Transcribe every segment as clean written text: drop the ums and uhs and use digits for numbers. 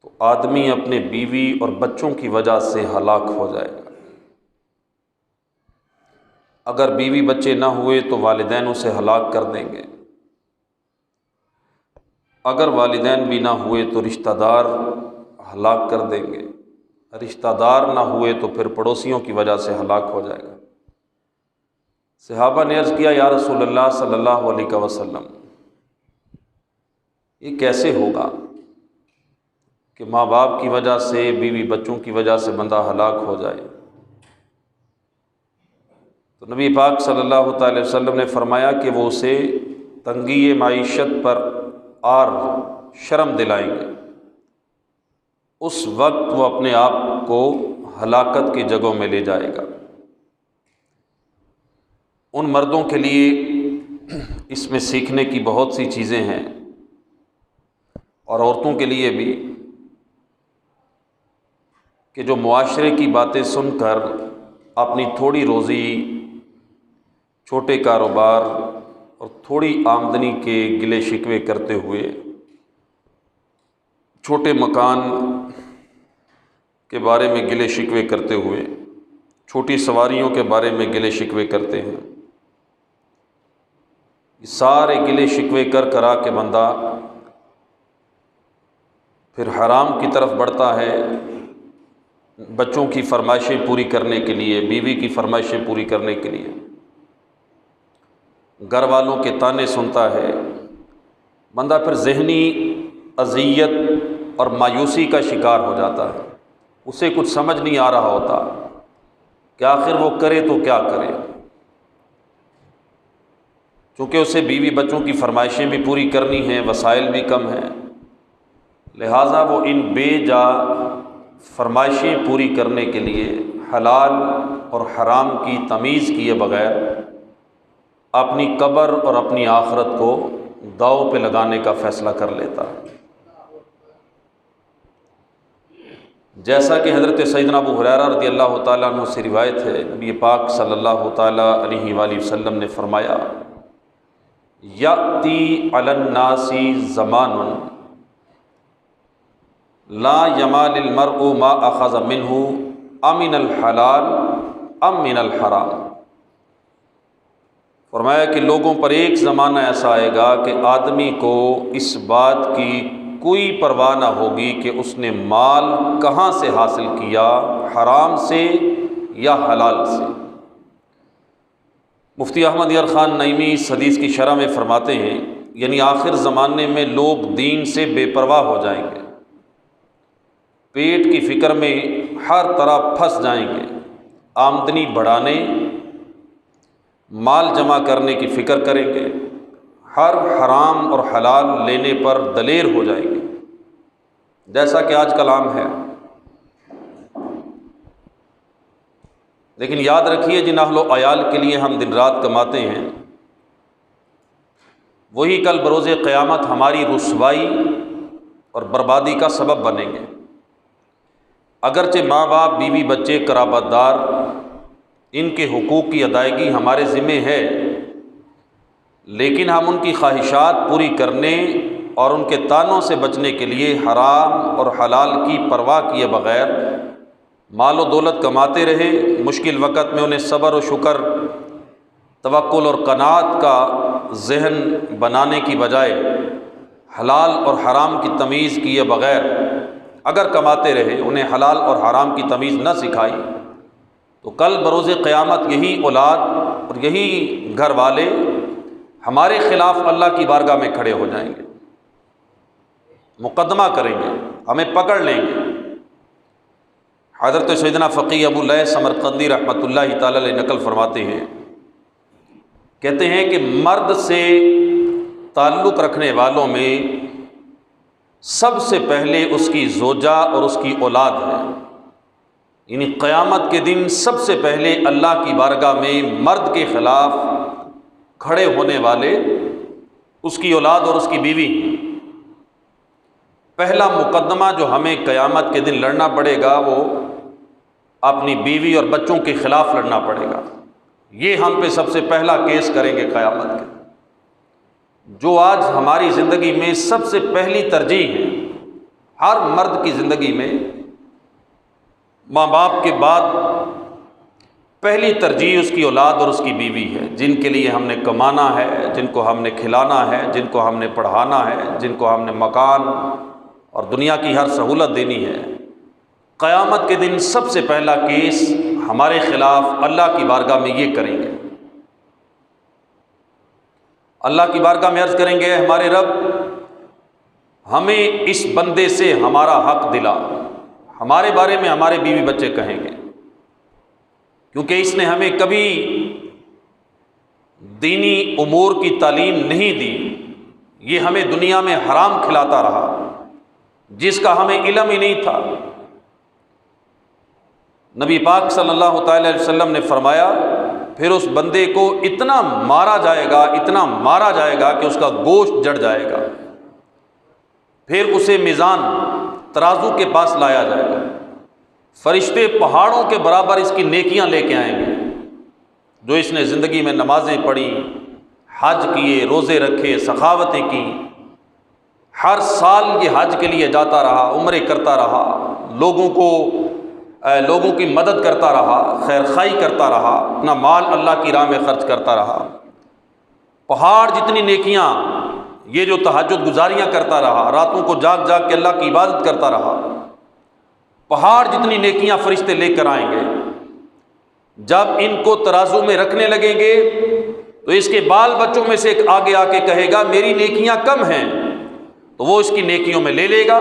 تو آدمی اپنے بیوی اور بچوں کی وجہ سے ہلاک ہو جائے گا۔ اگر بیوی بچے نہ ہوئے تو والدین اسے ہلاک کر دیں گے، اگر والدین بھی نہ ہوئے تو رشتہ دار ہلاک کر دیں گے، رشتہ دار نہ ہوئے تو پھر پڑوسیوں کی وجہ سے ہلاک ہو جائے گا۔ صحابہ نے عرض کیا یا رسول اللہ صلی اللہ علیہ وسلم، یہ کیسے ہوگا کہ ماں باپ کی وجہ سے، بیوی بچوں کی وجہ سے بندہ ہلاک ہو جائے؟ تو نبی پاک صلی اللہ تعالی وسلم نے فرمایا کہ وہ اسے تنگی معیشت پر اور شرم دلائیں گے، اس وقت وہ اپنے آپ کو ہلاکت کی جگہوں میں لے جائے گا۔ ان مردوں کے لیے اس میں سیکھنے کی بہت سی چیزیں ہیں، اور عورتوں کے لیے بھی، کہ جو معاشرے کی باتیں سن کر اپنی تھوڑی روزی، چھوٹے کاروبار اور تھوڑی آمدنی کے گلے شکوے کرتے ہوئے، چھوٹے مکان کے بارے میں گلے شکوے کرتے ہوئے، چھوٹی سواریوں کے بارے میں گلے شکوے کرتے ہیں، یہ سارے گلے شکوے کر کرا کے بندہ پھر حرام کی طرف بڑھتا ہے، بچوں کی فرمائشیں پوری کرنے کے لیے، بیوی کی فرمائشیں پوری کرنے کے لیے، گھر والوں کے طعنے سنتا ہے، بندہ پھر ذہنی اذیت اور مایوسی کا شکار ہو جاتا ہے۔ اسے کچھ سمجھ نہیں آ رہا ہوتا کہ آخر وہ کرے تو کیا کرے، چونکہ اسے بیوی بچوں کی فرمائشیں بھی پوری کرنی ہیں، وسائل بھی کم ہیں، لہٰذا وہ ان بے جا فرمائشیں پوری کرنے کے لیے حلال اور حرام کی تمیز کیے بغیر اپنی قبر اور اپنی آخرت کو داؤ پہ لگانے کا فیصلہ کر لیتا ہے۔ جیسا کہ حضرت سیدنا ابو ہریرہ رضی اللہ تعالیٰ عنہ سے روایت ہے، نبی پاک صلی اللہ تعالیٰ علیہ وآلہ وسلم نے فرمایا یأتی علی الناس زمان لا یمال المرء ما اخذ منہ امن الحلال ام من الحرام۔ فرمایا کہ لوگوں پر ایک زمانہ ایسا آئے گا کہ آدمی کو اس بات کی کوئی پرواہ نہ ہوگی کہ اس نے مال کہاں سے حاصل کیا، حرام سے یا حلال سے۔ مفتی احمد یار خان نعیمی اس حدیث کی شرح میں فرماتے ہیں، یعنی آخر زمانے میں لوگ دین سے بے پرواہ ہو جائیں گے، پیٹ کی فکر میں ہر طرح پھنس جائیں گے، آمدنی بڑھانے، مال جمع کرنے کی فکر کریں گے، ہر حرام اور حلال لینے پر دلیر ہو جائیں گے، جیسا کہ آج کل عام ہے۔ لیکن یاد رکھیے جن اہل و عیال کے لیے ہم دن رات کماتے ہیں، وہی کل بروز قیامت ہماری رسوائی اور بربادی کا سبب بنیں گے۔ اگرچہ ماں باپ، بیوی بچے، قرابت دار، ان کے حقوق کی ادائیگی ہمارے ذمہ ہے، لیکن ہم ان کی خواہشات پوری کرنے اور ان کے طعنوں سے بچنے کے لیے حرام اور حلال کی پرواہ کیے بغیر مال و دولت کماتے رہے، مشکل وقت میں انہیں صبر و شکر، توکل اور قناعت کا ذہن بنانے کی بجائے حلال اور حرام کی تمیز کیے بغیر اگر کماتے رہے، انہیں حلال اور حرام کی تمیز نہ سکھائی، تو کل بروز قیامت یہی اولاد اور یہی گھر والے ہمارے خلاف اللہ کی بارگاہ میں کھڑے ہو جائیں گے، مقدمہ کریں گے، ہمیں پکڑ لیں گے۔ حضرت سیدنا فقی ابو لیث سمرقندی رحمۃ اللہ تعالی علیہ نقل فرماتے ہیں، کہتے ہیں کہ مرد سے تعلق رکھنے والوں میں سب سے پہلے اس کی زوجہ اور اس کی اولاد ہے، یعنی قیامت کے دن سب سے پہلے اللہ کی بارگاہ میں مرد کے خلاف کھڑے ہونے والے اس کی اولاد اور اس کی بیوی ہیں۔ پہلا مقدمہ جو ہمیں قیامت کے دن لڑنا پڑے گا وہ اپنی بیوی اور بچوں کے خلاف لڑنا پڑے گا، یہ ہم پہ سب سے پہلا کیس کریں گے قیامت کے۔ جو آج ہماری زندگی میں سب سے پہلی ترجیح ہے، ہر مرد کی زندگی میں ماں باپ کے بعد پہلی ترجیح اس کی اولاد اور اس کی بیوی ہے، جن کے لیے ہم نے کمانا ہے، جن کو ہم نے کھلانا ہے، جن کو ہم نے پڑھانا ہے، جن کو ہم نے مکان اور دنیا کی ہر سہولت دینی ہے۔ قیامت کے دن سب سے پہلا کیس ہمارے خلاف اللہ کی بارگاہ میں یہ کریں گے، اللہ کی بارگاہ میں عرض کریں گے، ہمارے رب ہمیں اس بندے سے ہمارا حق دلا۔ ہمارے بارے میں ہمارے بیوی بچے کہیں گے، کیونکہ اس نے ہمیں کبھی دینی امور کی تعلیم نہیں دی، یہ ہمیں دنیا میں حرام کھلاتا رہا جس کا ہمیں علم ہی نہیں تھا۔ نبی پاک صلی اللہ تعالی علیہ وسلم نے فرمایا پھر اس بندے کو اتنا مارا جائے گا، اتنا مارا جائے گا کہ اس کا گوشت جڑ جائے گا، پھر اسے میزان ترازو کے پاس لایا جائے گا، فرشتے پہاڑوں کے برابر اس کی نیکیاں لے کے آئیں گے، جو اس نے زندگی میں نمازیں پڑھی، حج کیے، روزے رکھے، سخاوتیں کی، ہر سال یہ حج کے لیے جاتا رہا، عمرے کرتا رہا، لوگوں کی مدد کرتا رہا، خیر خواہی کرتا رہا، اپنا مال اللہ کی راہ میں خرچ کرتا رہا، پہاڑ جتنی نیکیاں، یہ جو تہجد گزاریاں کرتا رہا، راتوں کو جاگ جاگ کے اللہ کی عبادت کرتا رہا، پہاڑ جتنی نیکیاں فرشتے لے کر آئیں گے۔ جب ان کو ترازو میں رکھنے لگیں گے تو اس کے بال بچوں میں سے ایک آگے آ کے کہے گا میری نیکیاں کم ہیں، تو وہ اس کی نیکیوں میں لے لے گا،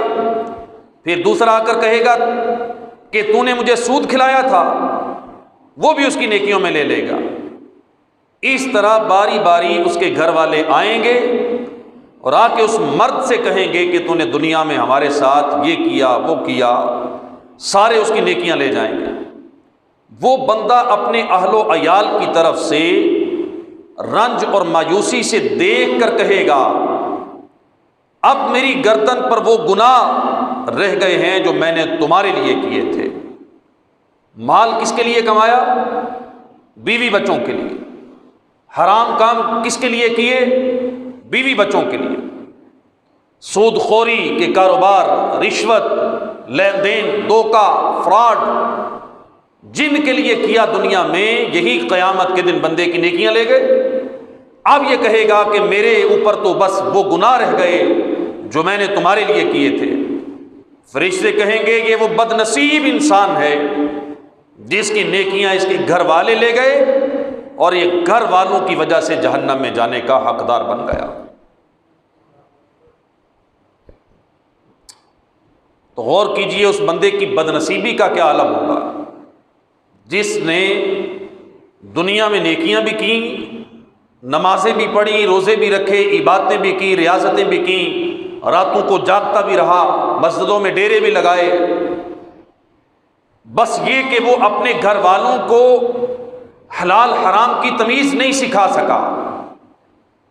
پھر دوسرا آ کر کہے گا کہ تو نے مجھے سود کھلایا تھا، وہ بھی اس کی نیکیوں میں لے لے گا۔ اس طرح باری باری اس کے گھر والے آئیں گے اور آ کے اس مرد سے کہیں گے کہ تو نے دنیا میں ہمارے ساتھ یہ کیا وہ کیا، سارے اس کی نیکیاں لے جائیں گے۔ وہ بندہ اپنے اہل و عیال کی طرف سے رنج اور مایوسی سے دیکھ کر کہے گا اب میری گردن پر وہ گناہ رہ گئے ہیں جو میں نے تمہارے لیے کیے تھے۔ مال کس کے لیے کمایا؟ بیوی بچوں کے لیے۔ حرام کام کس کے لیے کیے؟ بیوی بچوں کے لیے۔ سود خوری کے کاروبار، رشوت، لین دین، دھوکہ، فراڈ جن کے لیے کیا دنیا میں، یہی قیامت کے دن بندے کی نیکیاں لے گئے۔ اب یہ کہے گا کہ میرے اوپر تو بس وہ گناہ رہ گئے جو میں نے تمہارے لیے کیے تھے۔ فرشتے کہیں گے یہ وہ بد نصیب انسان ہے جس کی نیکیاں اس کے گھر والے لے گئے اور یہ گھر والوں کی وجہ سے جہنم میں جانے کا حقدار بن گیا۔ تو غور کیجئے اس بندے کی بد نصیبی کا کیا عالم ہوگا جس نے دنیا میں نیکیاں بھی کی، نمازیں بھی پڑھی، روزے بھی رکھے، عبادتیں بھی کی، ریاضتیں بھی کی، راتوں کو جاگتا بھی رہا، مسجدوں میں ڈیرے بھی لگائے، بس یہ کہ وہ اپنے گھر والوں کو حلال حرام کی تمیز نہیں سکھا سکا،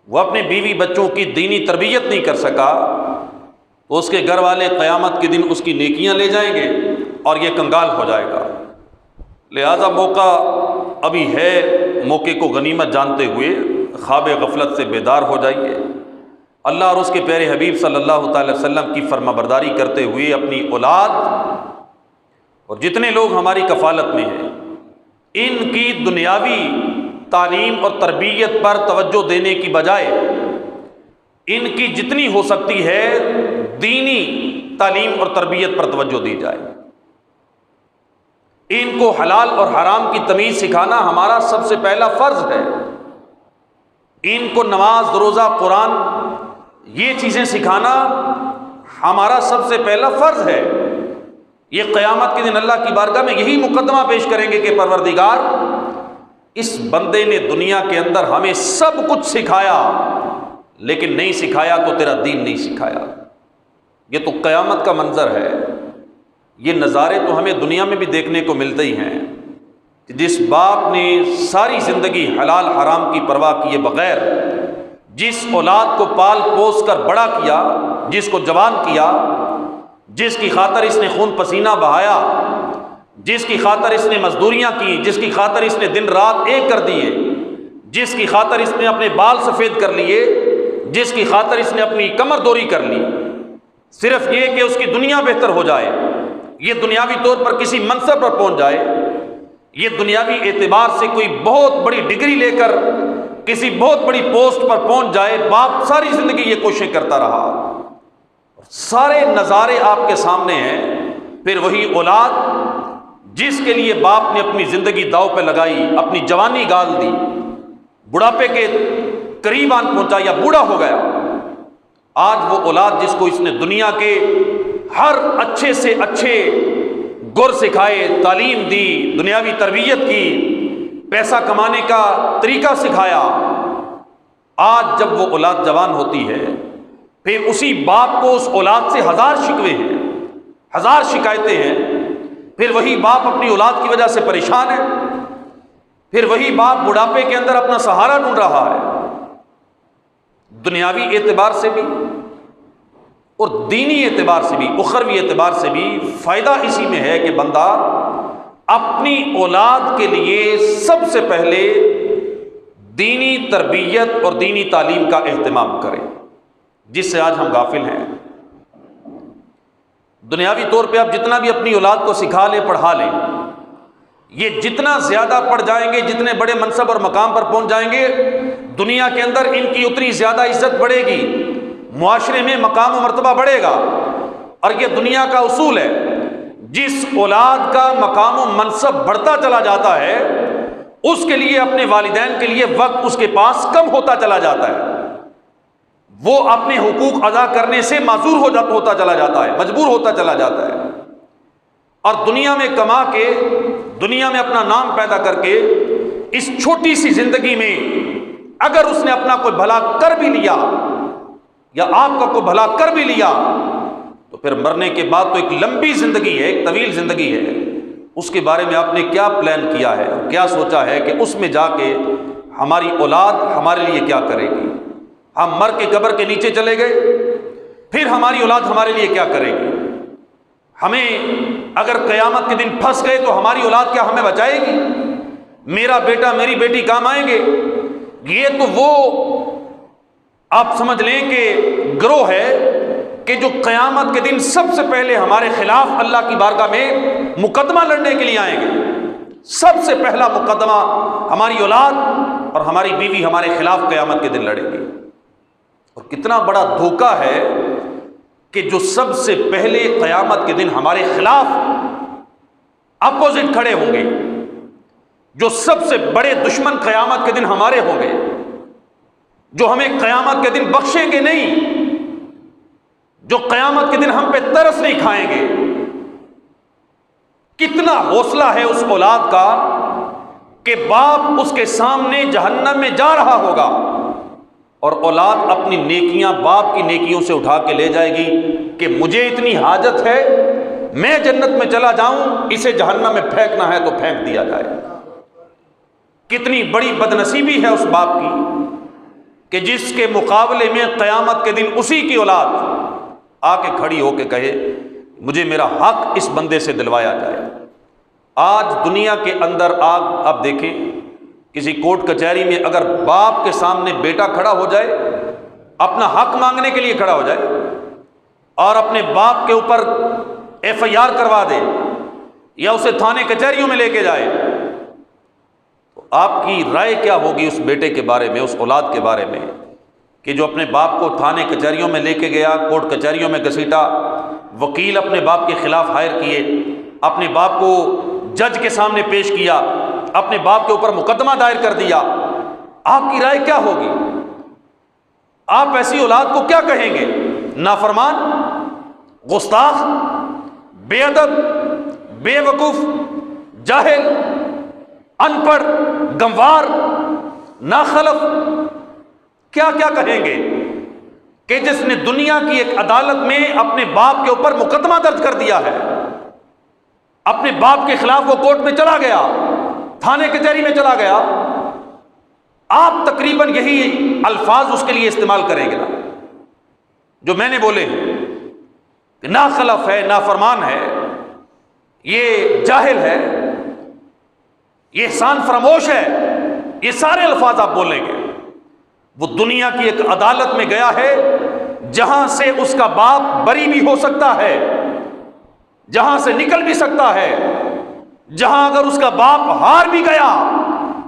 وہ اپنے بیوی بچوں کی دینی تربیت نہیں کر سکا، تو اس کے گھر والے قیامت کے دن اس کی نیکیاں لے جائیں گے اور یہ کنگال ہو جائے گا۔ لہذا موقع ابھی ہے، موقع کو غنیمت جانتے ہوئے خواب غفلت سے بیدار ہو جائیے، اللہ اور اس کے پیارے حبیب صلی اللہ تعالی وسلم کی فرما برداری کرتے ہوئے اپنی اولاد اور جتنے لوگ ہماری کفالت میں ہیں ان کی دنیاوی تعلیم اور تربیت پر توجہ دینے کی بجائے ان کی جتنی ہو سکتی ہے دینی تعلیم اور تربیت پر توجہ دی جائے۔ ان کو حلال اور حرام کی تمیز سکھانا ہمارا سب سے پہلا فرض ہے۔ ان کو نماز، روزہ، قرآن یہ چیزیں سکھانا ہمارا سب سے پہلا فرض ہے۔ یہ قیامت کے دن اللہ کی بارگاہ میں یہی مقدمہ پیش کریں گے کہ پروردگار اس بندے نے دنیا کے اندر ہمیں سب کچھ سکھایا لیکن نہیں سکھایا تو تیرا دین نہیں سکھایا۔ یہ تو قیامت کا منظر ہے۔ یہ نظارے تو ہمیں دنیا میں بھی دیکھنے کو ملتے ہی ہیں کہ جس باپ نے ساری زندگی حلال حرام کی پرواہ کیے بغیر جس اولاد کو پال پوس کر بڑا کیا، جس کو جوان کیا، جس کی خاطر اس نے خون پسینہ بہایا، جس کی خاطر اس نے مزدوریاں کی، جس کی خاطر اس نے دن رات ایک کر دیے، جس کی خاطر اس نے اپنے بال سفید کر لیے، جس کی خاطر اس نے اپنی کمر دوری کر لی، صرف یہ کہ اس کی دنیا بہتر ہو جائے، یہ دنیاوی طور پر کسی منصب پر پہنچ جائے، یہ دنیاوی اعتبار سے کوئی بہت بڑی ڈگری لے کر کسی بہت بڑی پوسٹ پر پہنچ جائے، باپ ساری زندگی یہ کوششیں کرتا رہا، سارے نظارے آپ کے سامنے ہیں، پھر وہی اولاد جس کے لیے باپ نے اپنی زندگی داؤ پہ لگائی، اپنی جوانی گال دی، بڑھاپے کے قریب آن پہنچا یا بوڑھا ہو گیا، آج وہ اولاد جس کو اس نے دنیا کے ہر اچھے سے اچھے گر سکھائے، تعلیم دی، دنیاوی تربیت کی، پیسہ کمانے کا طریقہ سکھایا، آج جب وہ اولاد جوان ہوتی ہے، پھر اسی باپ کو اس اولاد سے ہزار شکوے ہیں، ہزار شکایتیں ہیں، پھر وہی باپ اپنی اولاد کی وجہ سے پریشان ہے، پھر وہی باپ بڑھاپے کے اندر اپنا سہارا ڈھونڈ رہا ہے۔ دنیاوی اعتبار سے بھی اور دینی اعتبار سے بھی، اخروی اعتبار سے بھی فائدہ اسی میں ہے کہ بندہ اپنی اولاد کے لیے سب سے پہلے دینی تربیت اور دینی تعلیم کا اہتمام کرے، جس سے آج ہم غافل ہیں۔ دنیاوی طور پہ آپ جتنا بھی اپنی اولاد کو سکھا لیں، پڑھا لیں، یہ جتنا زیادہ پڑھ جائیں گے، جتنے بڑے منصب اور مقام پر پہنچ جائیں گے، دنیا کے اندر ان کی اتنی زیادہ عزت بڑھے گی، معاشرے میں مقام و مرتبہ بڑھے گا۔ اور یہ دنیا کا اصول ہے، جس اولاد کا مقام و منصب بڑھتا چلا جاتا ہے، اس کے لیے اپنے والدین کے لیے وقت اس کے پاس کم ہوتا چلا جاتا ہے، وہ اپنے حقوق ادا کرنے سے معذور ہوتا چلا جاتا ہے، مجبور ہوتا چلا جاتا ہے، اور دنیا میں کما کے، دنیا میں اپنا نام پیدا کر کے، اس چھوٹی سی زندگی میں اگر اس نے اپنا کوئی بھلا کر بھی لیا یا آپ کا کوئی بھلا کر بھی لیا، تو پھر مرنے کے بعد تو ایک لمبی زندگی ہے، ایک طویل زندگی ہے، اس کے بارے میں آپ نے کیا پلان کیا ہے، کیا سوچا ہے کہ اس میں جا کے ہماری اولاد ہمارے لیے کیا کرے گی؟ ہم مر کے قبر کے نیچے چلے گئے، پھر ہماری اولاد ہمارے لیے کیا کرے گی؟ ہمیں اگر قیامت کے دن پھنس گئے تو ہماری اولاد کیا ہمیں بچائے گی؟ میرا بیٹا میری بیٹی کام آئیں گے؟ یہ تو وہ آپ سمجھ لیں کہ گروہ ہے کہ جو قیامت کے دن سب سے پہلے ہمارے خلاف اللہ کی بارگاہ میں مقدمہ لڑنے کے لیے آئیں گے۔ سب سے پہلا مقدمہ ہماری اولاد اور ہماری بیوی ہمارے خلاف قیامت کے دن لڑے گی۔ اور کتنا بڑا دھوکہ ہے کہ جو سب سے پہلے قیامت کے دن ہمارے خلاف اپوزٹ کھڑے ہوں گے، جو سب سے بڑے دشمن قیامت کے دن ہمارے ہوں گے، جو ہمیں قیامت کے دن بخشیں گے نہیں، جو قیامت کے دن ہم پہ ترس نہیں کھائیں گے۔ کتنا حوصلہ ہے اس اولاد کا کہ باپ اس کے سامنے جہنم میں جا رہا ہوگا اور اولاد اپنی نیکیاں باپ کی نیکیوں سے اٹھا کے لے جائے گی کہ مجھے اتنی حاجت ہے، میں جنت میں چلا جاؤں، اسے جہنم میں پھینکنا ہے تو پھینک دیا جائے۔ کتنی بڑی بدنصیبی ہے اس باپ کی کہ جس کے مقابلے میں قیامت کے دن اسی کی اولاد آ کے کھڑی ہو کے کہے مجھے میرا حق اس بندے سے دلوایا جائے۔ آج دنیا کے اندر آپ دیکھیں، کسی کورٹ کچہری میں اگر باپ کے سامنے بیٹا کھڑا ہو جائے، اپنا حق مانگنے کے لیے کھڑا ہو جائے اور اپنے باپ کے اوپر ایف آئی آر کروا دے یا اسے تھانے کچہریوں میں لے کے جائے، تو آپ کی رائے کیا ہوگی اس بیٹے کے بارے میں، اس اولاد کے بارے میں کہ جو اپنے باپ کو تھانے کچہریوں میں لے کے گیا، کورٹ کچہریوں میں گھسیٹا، وکیل اپنے باپ کے خلاف ہائر کیے، اپنے باپ کو جج کے سامنے پیش کیا، اپنے باپ کے اوپر مقدمہ دائر کر دیا؟ آپ کی رائے کیا ہوگی؟ آپ ایسی اولاد کو کیا کہیں گے؟ نافرمان، گستاخ، بے ادب، بے وقوف، جاہل، ان پڑھ، گنوار، ناخلف، کیا کیا کہیں گے کہ جس نے دنیا کی ایک عدالت میں اپنے باپ کے اوپر مقدمہ درج کر دیا ہے، اپنے باپ کے خلاف وہ کورٹ میں چلا گیا، تھانے کچہری میں چلا گیا، آپ تقریباً یہی الفاظ اس کے لیے استعمال کریں گے نا جو میں نے بولے ہیں کہ ناخلف ہے، نافرمان ہے، یہ جاہل ہے، یہ احسان فراموش ہے، یہ سارے الفاظ آپ بولیں گے۔ وہ دنیا کی ایک عدالت میں گیا ہے جہاں سے اس کا باپ بری بھی ہو سکتا ہے، جہاں سے نکل بھی سکتا ہے، جہاں اگر اس کا باپ ہار بھی گیا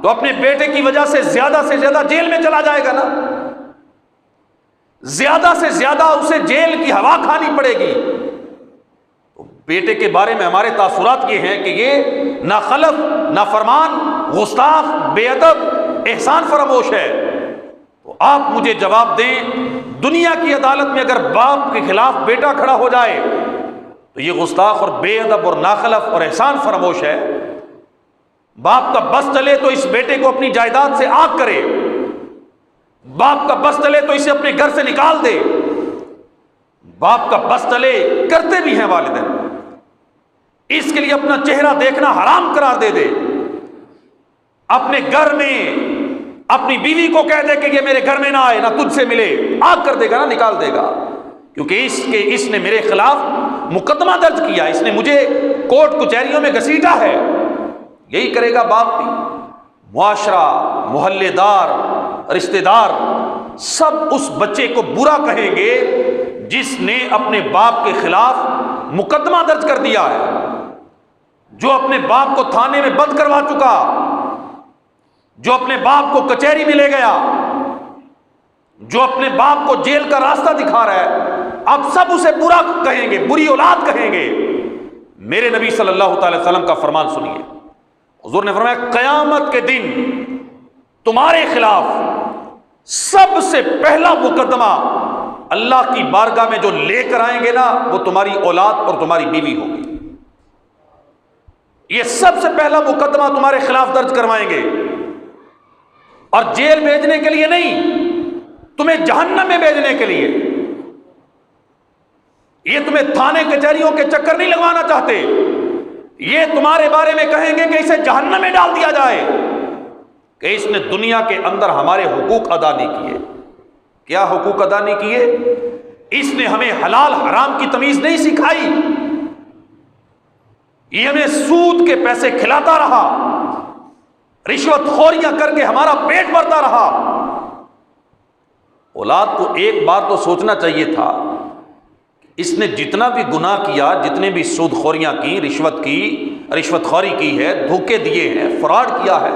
تو اپنے بیٹے کی وجہ سے زیادہ جیل میں چلا جائے گا نا، زیادہ سے زیادہ اسے جیل کی ہوا کھانی پڑے گی۔ تو بیٹے کے بارے میں ہمارے تاثرات یہ ہیں کہ یہ ناخلف، نافرمان، گستاخ، بے ادب، احسان فراموش ہے۔ تو آپ مجھے جواب دیں، دنیا کی عدالت میں اگر باپ کے خلاف بیٹا کھڑا ہو جائے تو یہ گستاخ اور بے ادب اور ناخلف اور احسان فراموش ہے۔ باپ کا بس چلے تو اس بیٹے کو اپنی جائیداد سے آگ کرے، باپ کا بس چلے تو اسے اپنے گھر سے نکال دے، باپ کا بس چلے، کرتے بھی ہیں والدین، اس کے لیے اپنا چہرہ دیکھنا حرام قرار دے دے، اپنے گھر میں اپنی بیوی کو کہہ دے کہ یہ میرے گھر میں نہ آئے، نہ تجھ سے ملے، آگ کر دے گا، نہ نکال دے گا، کیونکہ اس نے میرے خلاف مقدمہ درج کیا، اس نے مجھے کورٹ کچہریوں میں گھسیٹا ہے۔ یہی کرے گا باپ بھی۔ معاشرہ، محلے دار، رشتہ دار سب اس بچے کو برا کہیں گے جس نے اپنے باپ کے خلاف مقدمہ درج کر دیا ہے، جو اپنے باپ کو تھانے میں بند کروا چکا، جو اپنے باپ کو کچہری میں لے گیا، جو اپنے باپ کو جیل کا راستہ دکھا رہا ہے، اب سب اسے برا کہیں گے، بری اولاد کہیں گے۔ میرے نبی صلی اللہ تعالی وسلم کا فرمان سنیے، حضور نے فرمایا قیامت کے دن تمہارے خلاف سب سے پہلا مقدمہ اللہ کی بارگاہ میں جو لے کر آئیں گے نا، وہ تمہاری اولاد اور تمہاری بیوی ہوگی۔ یہ سب سے پہلا مقدمہ تمہارے خلاف درج کروائیں گے، اور جیل بھیجنے کے لیے نہیں، تمہیں جہنم میں بھیجنے کے لیے۔ یہ تمہیں تھانے کچہریوں کے چکر نہیں لگوانا چاہتے، یہ تمہارے بارے میں کہیں گے کہ اسے جہنم میں ڈال دیا جائے کہ اس نے دنیا کے اندر ہمارے حقوق ادا نہیں کیے۔ کیا حقوق ادا نہیں کیے؟ اس نے ہمیں حلال حرام کی تمیز نہیں سکھائی، یہ ہمیں سود کے پیسے کھلاتا رہا، رشوت خوریاں کر کے ہمارا پیٹ بھرتا رہا۔ اولاد کو ایک بار تو سوچنا چاہیے تھا، اس نے جتنا بھی گناہ کیا، جتنے بھی سود خوریاں کی، رشوت خوری کی ہے، دھوکے دیے ہیں، فراڈ کیا ہے،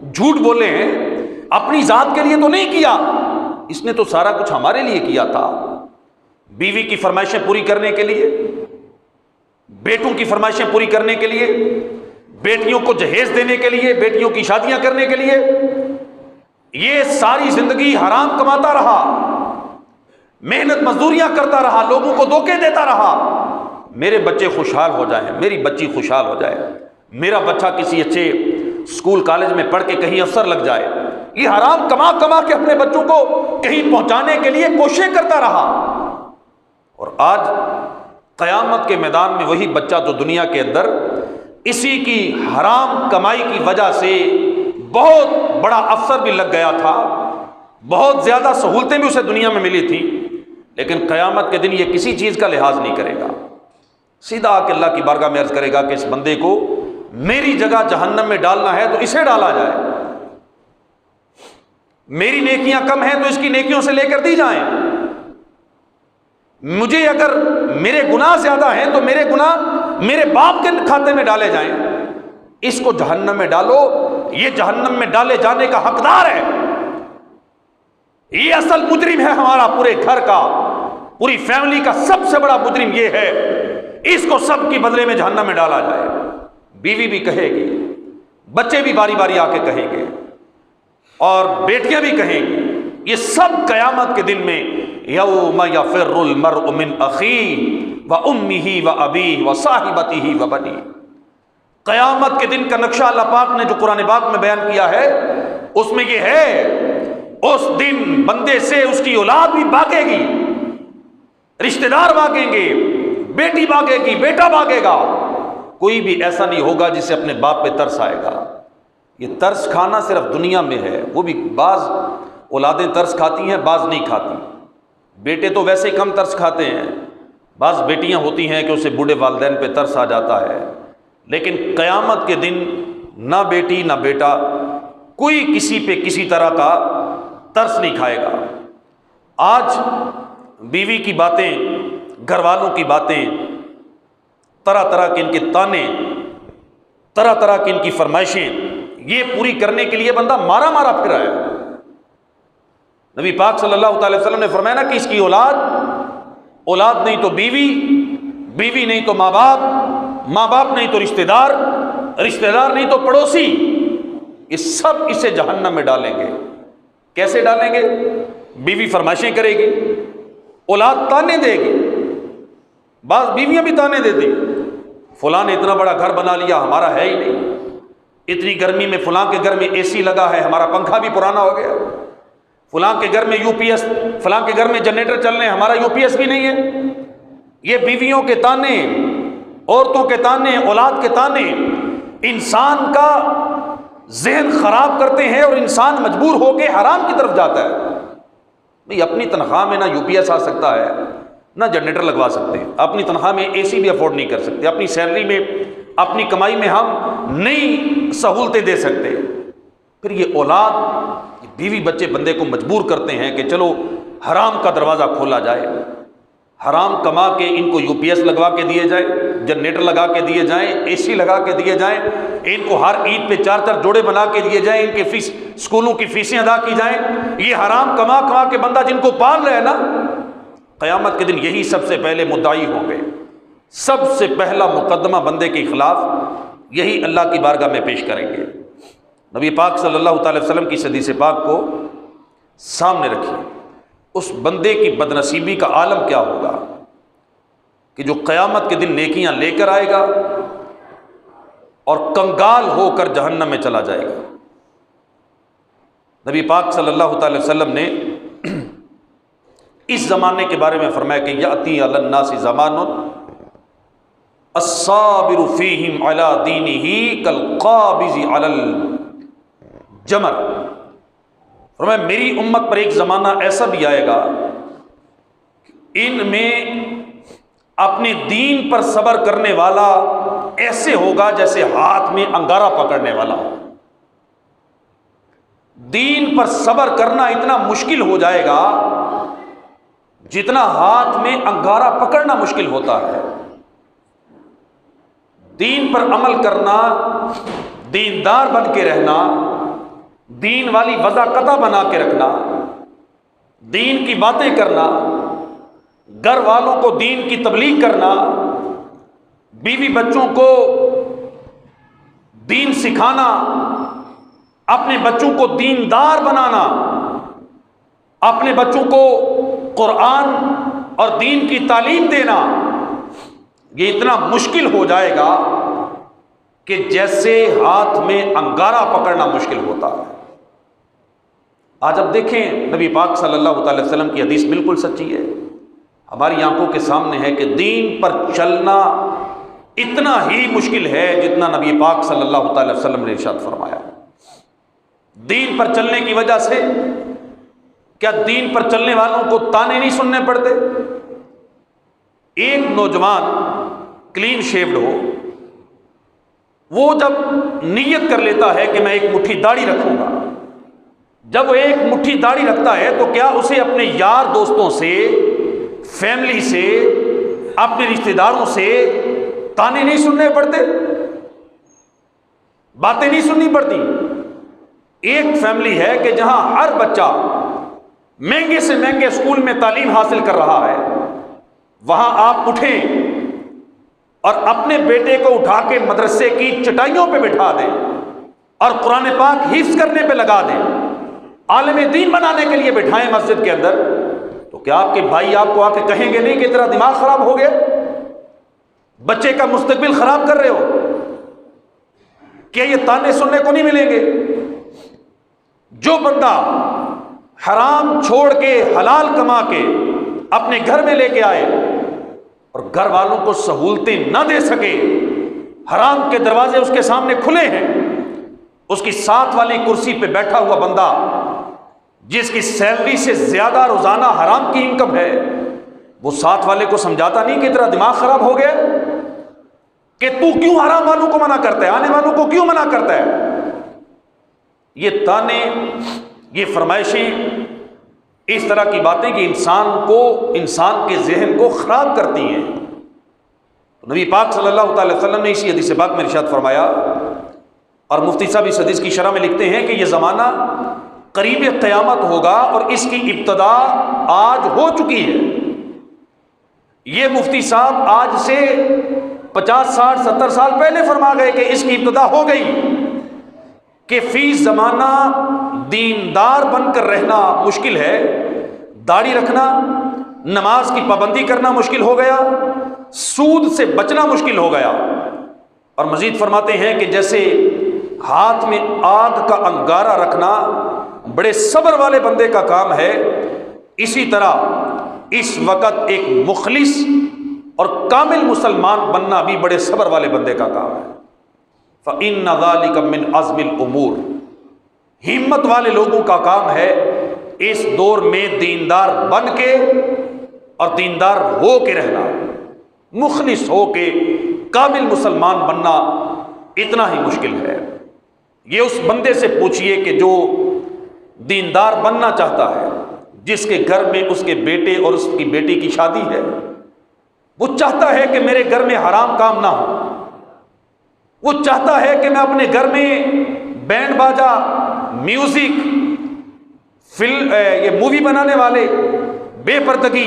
جھوٹ بولے ہیں، اپنی ذات کے لیے تو نہیں کیا، اس نے تو سارا کچھ ہمارے لیے کیا تھا۔ بیوی کی فرمائشیں پوری کرنے کے لیے، بیٹوں کی فرمائشیں پوری کرنے کے لیے، بیٹیوں کو جہیز دینے کے لیے، بیٹیوں کی شادیاں کرنے کے لیے، یہ ساری زندگی حرام کماتا رہا، محنت مزدوریاں کرتا رہا، لوگوں کو دھوکے دیتا رہا۔ میرے بچے خوشحال ہو جائیں، میری بچی خوشحال ہو جائے، میرا بچہ کسی اچھے اسکول کالج میں پڑھ کے کہیں افسر لگ جائے، یہ حرام کما کما کے اپنے بچوں کو کہیں پہنچانے کے لیے کوششیں کرتا رہا۔ اور آج قیامت کے میدان میں وہی بچہ جو دنیا کے اندر اسی کی حرام کمائی کی وجہ سے بہت بڑا افسر بھی لگ گیا تھا، بہت زیادہ سہولتیں بھی اسے دنیا میں ملی تھیں، لیکن قیامت کے دن یہ کسی چیز کا لحاظ نہیں کرے گا، سیدھا آ کے اللہ کی بارگاہ میں عرض کرے گا کہ اس بندے کو میری جگہ جہنم میں ڈالنا ہے تو اسے ڈالا جائے، میری نیکیاں کم ہیں تو اس کی نیکیوں سے لے کر دی جائیں، مجھے اگر میرے گناہ زیادہ ہیں تو میرے گناہ میرے باپ کے کھاتے میں ڈالے جائیں، اس کو جہنم میں ڈالو، یہ جہنم میں ڈالے جانے کا حقدار ہے، یہ اصل مجرم ہے ہمارا، پورے گھر کا، پوری فیملی کا سب سے بڑا مجرم یہ ہے، اس کو سب کی بدلے میں جہنم میں ڈالا جائے۔ بیوی بھی کہے گی، بچے بھی باری باری آ کے کہیں گے، اور بیٹیاں بھی کہیں گی، یہ سب قیامت کے دن میں یوم یفر المرء من اخیہ وامہ وابیہ وصاحبتہ وبنیہ، قیامت کے دن کا نقشہ اللہ پاک نے جو قرآن پاک میں بیان کیا ہے اس میں یہ ہے، اس دن بندے سے اس کی اولاد بھی بھاگے گی، رشتہ دار بھاگیں گے، بیٹی بھاگے گی، بیٹا بھاگے گا، کوئی بھی ایسا نہیں ہوگا جسے اپنے باپ پہ ترس آئے گا۔ یہ ترس کھانا صرف دنیا میں ہے، وہ بھی بعض اولادیں ترس کھاتی ہیں، بعض نہیں کھاتی، بیٹے تو ویسے ہی کم ترس کھاتے ہیں، بعض بیٹیاں ہوتی ہیں کہ اسے بوڑھے والدین پہ ترس آ جاتا ہے، لیکن قیامت کے دن نہ بیٹی نہ بیٹا کوئی کسی پہ کسی طرح کا ترس نہیں کھائے گا۔ آج بیوی کی باتیں، گھر والوں کی باتیں، طرح طرح کے ان کے تانے، طرح طرح کی ان کی فرمائشیں، یہ پوری کرنے کے لیے بندہ مارا مارا پھر آیا۔ نبی پاک صلی اللہ تعالی وسلم نے فرمایا نا کہ اس کی اولاد نہیں تو بیوی، بیوی نہیں تو ماں باپ، ماں باپ نہیں تو رشتہ دار، رشتہ دار نہیں تو پڑوسی، یہ سب اسے جہنم میں ڈالیں گے۔ کیسے ڈالیں گے؟ بیوی فرمائشیں کرے گی، اولاد تانے دے گی، بعض بیویاں بھی تانے دیتی، فلاں نے اتنا بڑا گھر بنا لیا، ہمارا ہے ہی نہیں، اتنی گرمی میں فلاں کے گھر میں اے سی لگا ہے، ہمارا پنکھا بھی پرانا ہو گیا، فلاں کے گھر میں یو پی ایس، فلاں کے گھر میں جنریٹر چل رہے ہیں، ہمارا یو پی ایس بھی نہیں ہے۔ یہ بیویوں کے تانے، عورتوں کے تانے، اولاد کے تانے انسان کا ذہن خراب کرتے ہیں اور انسان مجبور ہو کے حرام کی طرف جاتا ہے۔ نہیں، اپنی تنخواہ میں نہ یو پی ایس آ سکتا ہے، نہ جنریٹر لگوا سکتے ہیں، اپنی تنخواہ میں اے سی بھی افورڈ نہیں کر سکتے، اپنی سیلری میں، اپنی کمائی میں ہم نئی سہولتیں دے سکتے۔ پھر یہ اولاد، بیوی بچے بندے کو مجبور کرتے ہیں کہ چلو حرام کا دروازہ کھولا جائے، حرام کما کے ان کو یو پی ایس لگوا کے دیے جائے، جنریٹر لگا کے دیے جائیں، اے سی لگا کے دیے جائیں، ان کو ہر عید پہ 4 جوڑے بنا کے دیے جائیں، ان کے اسکولوں کی فیسیں ادا کی جائیں۔ یہ حرام کما کما کے بندہ جن کو پال رہے ہیں نا، قیامت کے دن یہی سب سے پہلے مدعی ہوں گے، سب سے پہلا مقدمہ بندے کے خلاف یہی اللہ کی بارگاہ میں پیش کریں گے۔ نبی پاک صلی اللہ تعالی وسلم کی حدیث پاک کو سامنے رکھیے، اس بندے کی بدنصیبی کا عالم کیا ہوگا کہ جو قیامت کے دن نیکیاں لے کر آئے گا اور کنگال ہو کر جہنم میں چلا جائے گا۔ نبی پاک صلی اللہ تعالی وسلم نے اس زمانے کے بارے میں فرمایا کہ یاتی علی الناس زمان الصابر فیہم علی دینہ کالقابض علی الجمر۔ فرمایا میری امت پر ایک زمانہ ایسا بھی آئے گا کہ ان میں اپنے دین پر صبر کرنے والا ایسے ہوگا جیسے ہاتھ میں انگارہ پکڑنے والا ہو۔ دین پر صبر کرنا اتنا مشکل ہو جائے گا جتنا ہاتھ میں انگارہ پکڑنا مشکل ہوتا ہے۔ دین پر عمل کرنا، دیندار بن کے رہنا، دین والی وضاقتہ بنا کے رکھنا، دین کی باتیں کرنا، گھر والوں کو دین کی تبلیغ کرنا، بیوی بچوں کو دین سکھانا، اپنے بچوں کو دیندار بنانا، اپنے بچوں کو قرآن اور دین کی تعلیم دینا، یہ اتنا مشکل ہو جائے گا کہ جیسے ہاتھ میں انگارہ پکڑنا مشکل ہوتا ہے۔ آج اب دیکھیں نبی پاک صلی اللہ تعالی وسلم کی حدیث بالکل سچی ہے، ہماری آنکھوں کے سامنے ہے کہ دین پر چلنا اتنا ہی مشکل ہے جتنا نبی پاک صلی اللہ تعالی وسلم نے ارشاد فرمایا۔ دین پر چلنے کی وجہ سے کیا دین پر چلنے والوں کو تانے نہیں سننے پڑتے؟ ایک نوجوان کلین شیوڈ ہو، وہ جب نیت کر لیتا ہے کہ میں ایک مٹھی داڑھی رکھوں گا، جب وہ ایک مٹھی داڑھی رکھتا ہے تو کیا اسے اپنے یار دوستوں سے، فیملی سے، اپنے رشتہ داروں سے تانے نہیں سننے پڑتے؟ باتیں نہیں سننی پڑتی؟ ایک فیملی ہے کہ جہاں ہر بچہ مہنگے سے مہنگے اسکول میں تعلیم حاصل کر رہا ہے، وہاں آپ اٹھیں اور اپنے بیٹے کو اٹھا کے مدرسے کی چٹائیوں پہ بٹھا دیں اور قرآن پاک حفظ کرنے پہ لگا دیں، عالم دین بنانے کے لیے بٹھائیں مسجد کے اندر، تو کیا آپ کے بھائی آپ کو آ کے کہیں گے نہیں کہ تیرا دماغ خراب ہو گیا، بچے کا مستقبل خراب کر رہے ہو؟ کیا یہ تانے سننے کو نہیں ملیں گے؟ جو بندہ حرام چھوڑ کے حلال کما کے اپنے گھر میں لے کے آئے اور گھر والوں کو سہولتیں نہ دے سکے، حرام کے دروازے اس کے سامنے کھلے ہیں، اس کی ساتھ والی کرسی پہ بیٹھا ہوا بندہ جس کی سیلری سے زیادہ روزانہ حرام کی انکم ہے، وہ ساتھ والے کو سمجھاتا نہیں کہ تیرا دماغ خراب ہو گیا، کہ تو کیوں حرام والوں کو منع کرتا ہے، آنے والوں کو کیوں منع کرتا ہے؟ یہ تانے، یہ فرمائشیں اس طرح کی باتیں کہ انسان کے ذہن کو خراب کرتی ہیں. نبی پاک صلی اللہ تعالی وسلم نے اسی حدیث پاک میں ارشاد فرمایا، اور مفتی صاحب اس حدیث کی شرح میں لکھتے ہیں کہ یہ زمانہ قریب قیامت ہوگا اور اس کی ابتدا آج ہو چکی ہے. یہ مفتی صاحب آج سے 50 60 70 سال پہلے فرما گئے کہ اس کی ابتدا ہو گئی، کہ فی زمانہ دیندار بن کر رہنا مشکل ہے، داڑھی رکھنا، نماز کی پابندی کرنا مشکل ہو گیا، سود سے بچنا مشکل ہو گیا. اور مزید فرماتے ہیں کہ جیسے ہاتھ میں آگ کا انگارہ رکھنا بڑے صبر والے بندے کا کام ہے، اسی طرح اس وقت ایک مخلص اور کامل مسلمان بننا بھی بڑے صبر والے بندے کا کام ہے. فَإِنَّ ذَلِكَ مِنْ عَزْمِ الْأُمُورِ، ہمت والے لوگوں کا کام ہے اس دور میں دیندار بن کے اور دیندار ہو کے رہنا، مخلص ہو کے کامل مسلمان بننا اتنا ہی مشکل ہے. یہ اس بندے سے پوچھئے کہ جو دیندار بننا چاہتا ہے، جس کے گھر میں اس کے بیٹے اور اس کی بیٹی کی شادی ہے، وہ چاہتا ہے کہ میرے گھر میں حرام کام نہ ہو، وہ چاہتا ہے کہ میں اپنے گھر میں بینڈ باجا، میوزک، یہ مووی بنانے والے، بے پردگی،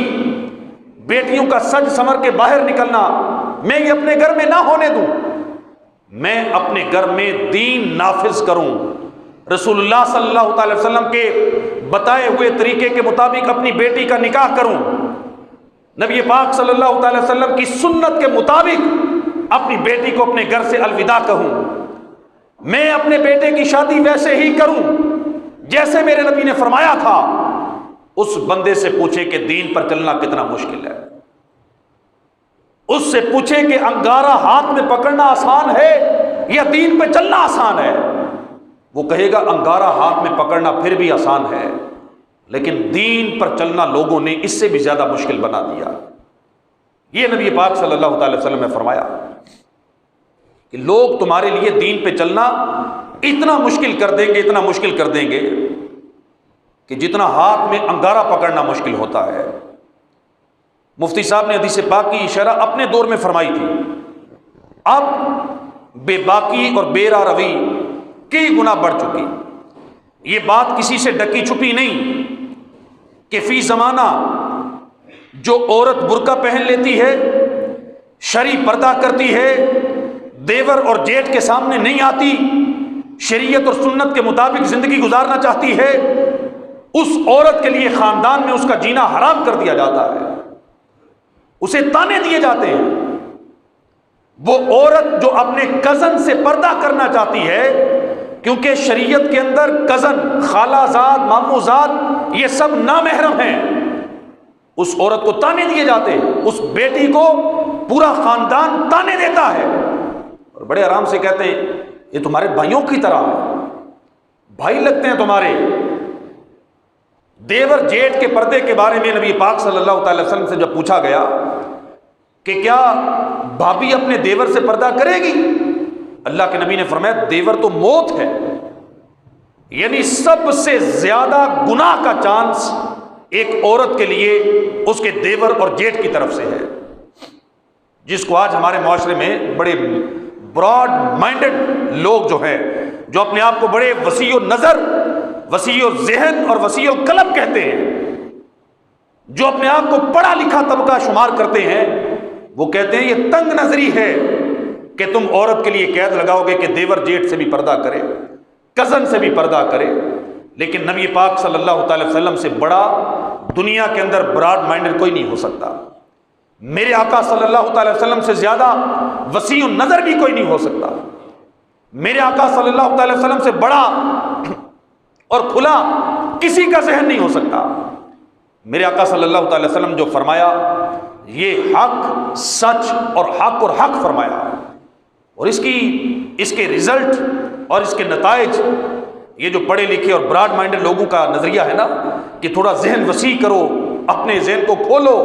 بیٹیوں کا سج سمر کے باہر نکلنا، میں یہ اپنے گھر میں نہ ہونے دوں. میں اپنے گھر میں دین نافذ کروں، رسول اللہ صلی اللہ تعالی وسلم کے بتائے ہوئے طریقے کے مطابق اپنی بیٹی کا نکاح کروں، نبی پاک صلی اللہ تعالی وسلم کی سنت کے مطابق اپنی بیٹی کو اپنے گھر سے الوداع کہوں، میں اپنے بیٹے کی شادی ویسے ہی کروں جیسے میرے نبی نے فرمایا تھا. اس بندے سے پوچھے کہ دین پر چلنا کتنا مشکل ہے، اس سے پوچھے کہ انگارہ ہاتھ میں پکڑنا آسان ہے یا دین پہ چلنا آسان ہے، وہ کہے گا انگارہ ہاتھ میں پکڑنا پھر بھی آسان ہے، لیکن دین پر چلنا لوگوں نے اس سے بھی زیادہ مشکل بنا دیا. یہ نبی پاک صلی اللہ تعالی وسلم نے فرمایا کہ لوگ تمہارے لیے دین پہ چلنا اتنا مشکل کر دیں گے، اتنا مشکل کر دیں گے کہ جتنا ہاتھ میں انگارہ پکڑنا مشکل ہوتا ہے. مفتی صاحب نے حدیث پاک کی شرح اپنے دور میں فرمائی تھی، اب بے باکی اور بے راہ روی کئی گنا بڑھ چکی. یہ بات کسی سے ڈکی چھپی نہیں کہ فی زمانہ جو عورت برقع پہن لیتی ہے، شرعی پردہ کرتی ہے، دیور اور جیٹھ کے سامنے نہیں آتی، شریعت اور سنت کے مطابق زندگی گزارنا چاہتی ہے، اس عورت کے لیے خاندان میں اس کا جینا حرام کر دیا جاتا ہے، اسے تانے دیے جاتے ہیں. وہ عورت جو اپنے کزن سے پردہ کرنا چاہتی ہے، کیونکہ شریعت کے اندر کزن، خالہ زاد، ماموں زاد یہ سب نامحرم ہیں، اس عورت کو تانے دیے جاتے ہیں، اس بیٹی کو پورا خاندان تانے دیتا ہے اور بڑے آرام سے کہتے ہیں یہ تمہارے بھائیوں کی طرح ہے، بھائی لگتے ہیں تمہارے. دیور جیٹھ کے پردے کے بارے میں نبی پاک صلی اللہ تعالی وسلم سے جب پوچھا گیا کہ کیا بھابھی اپنے دیور سے پردہ کرے گی، اللہ کے نبی نے فرمایا دیور تو موت ہے، یعنی سب سے زیادہ گناہ کا چانس ایک عورت کے لیے اس کے دیور اور جیٹھ کی طرف سے ہے، جس کو آج ہمارے معاشرے میں بڑے براڈ مائنڈڈ لوگ جو ہیں، جو اپنے آپ کو بڑے وسیع نظر، وسیع ذہن اور وسیع قلب کہتے ہیں، جو اپنے آپ کو پڑھا لکھا طبقہ شمار کرتے ہیں، وہ کہتے ہیں یہ تنگ نظری ہے کہ تم عورت کے لیے قید لگاؤ گے کہ دیور جیٹھ سے بھی پردہ کرے، کزن سے بھی پردہ کرے. لیکن نبی پاک صلی اللہ تعالی وسلم سے بڑا دنیا کے اندر براڈ مائنڈڈ کوئی نہیں ہو سکتا، میرے آقا صلی اللہ تعالی وسلم سے زیادہ وسیع نظر بھی کوئی نہیں ہو سکتا، میرے آقا صلی اللہ تعالی وسلم سے بڑا اور کھلا کسی کا ذہن نہیں ہو سکتا. میرے آقا صلی اللہ تعالی وسلم جو فرمایا یہ حق، سچ اور حق فرمایا، اور اس کے رزلٹ اور اس کے نتائج، یہ جو پڑھے لکھے اور براڈ مائنڈڈ لوگوں کا نظریہ ہے نا کہ تھوڑا ذہن وسیع کرو، اپنے ذہن کو کھولو،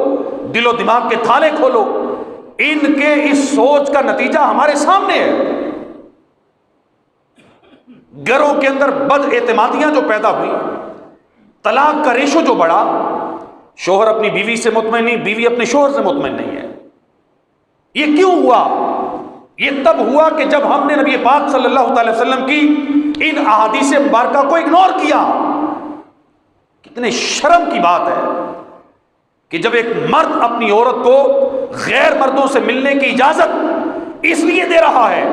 دل و دماغ کے تھالے کھولو، ان کے اس سوچ کا نتیجہ ہمارے سامنے ہے. گھروں کے اندر بد اعتمادیاں جو پیدا ہوئی، طلاق کا ریشو جو بڑھا، شوہر اپنی بیوی سے مطمئن نہیں، بیوی اپنے شوہر سے مطمئن نہیں ہے. یہ کیوں ہوا؟ یہ تب ہوا کہ جب ہم نے نبی پاک صلی اللہ تعالی وسلم کی ان احادیث مبارکہ کو اگنور کیا. کتنے شرم کی بات ہے کہ جب ایک مرد اپنی عورت کو غیر مردوں سے ملنے کی اجازت اس لیے دے رہا ہے